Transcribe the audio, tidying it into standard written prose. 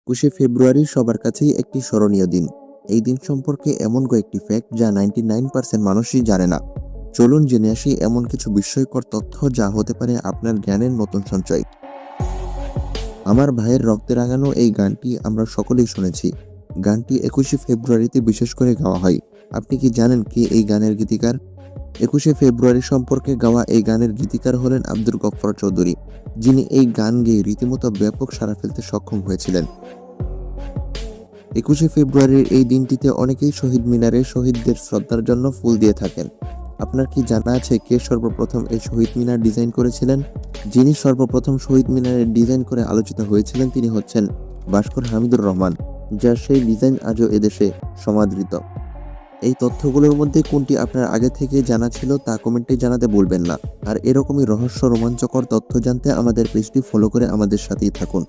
২১শে ফেব্রুয়ারি সবার কাছেই একটি স্মরণীয় দিন। এই দিন সম্পর্কে এমন কয়েকটি ফ্যাক্ট যা 99% মানুষই জানে না। চলুন জেনে আসি এমন কিছু বিস্ময়কর তথ্য যা হতে পারে আপনার জ্ঞানের নতুন সঞ্চয়। আমার ভাইয়ের রক্তে রাঙানো এই গানটি আমরা সকলেই শুনেছি। গানটি ২১শে ফেব্রুয়ারিতে বিশেষ করে গাওয়া হয়। আপনি কি জানেন কে এই গানের গীতিকার? ২১শে ফেব্রুয়ারি সম্পর্কে গাওয়া এই গানের গীতিকার হলেন আব্দুল গফফর চৌধুরী, যিনি এই গান গেয়ে রীতিমতো ব্যাপক সাড়া ফেলতে সক্ষম হয়েছিলেন। ২১শে ফেব্রুয়ারির এই দিনটিতে অনেকেই শহীদ মিনারে শহীদদের শ্রদ্ধার জন্য ফুল দিয়ে থাকেন। আপনার কি জানা আছে কে সর্বপ্রথম এই শহীদ মিনার ডিজাইন করেছিলেন? যিনি সর্বপ্রথম শহীদ মিনারের ডিজাইন করে আলোচিত হয়েছিলেন তিনি হচ্ছেন ভাস্কর হামিদুর রহমান, যার সেই ডিজাইন আজও এদেশে সমাদৃত। এই তথ্যগুলোর মধ্যে কোনটি আপনার আগে থেকে জানা ছিল তা কমেন্টে জানাতে ভুলবেন না। আর এরকমই রোমাঞ্চকর তথ্য জানতে আমাদের পেজটি ফলো করে আমাদের সাথেই থাকুন।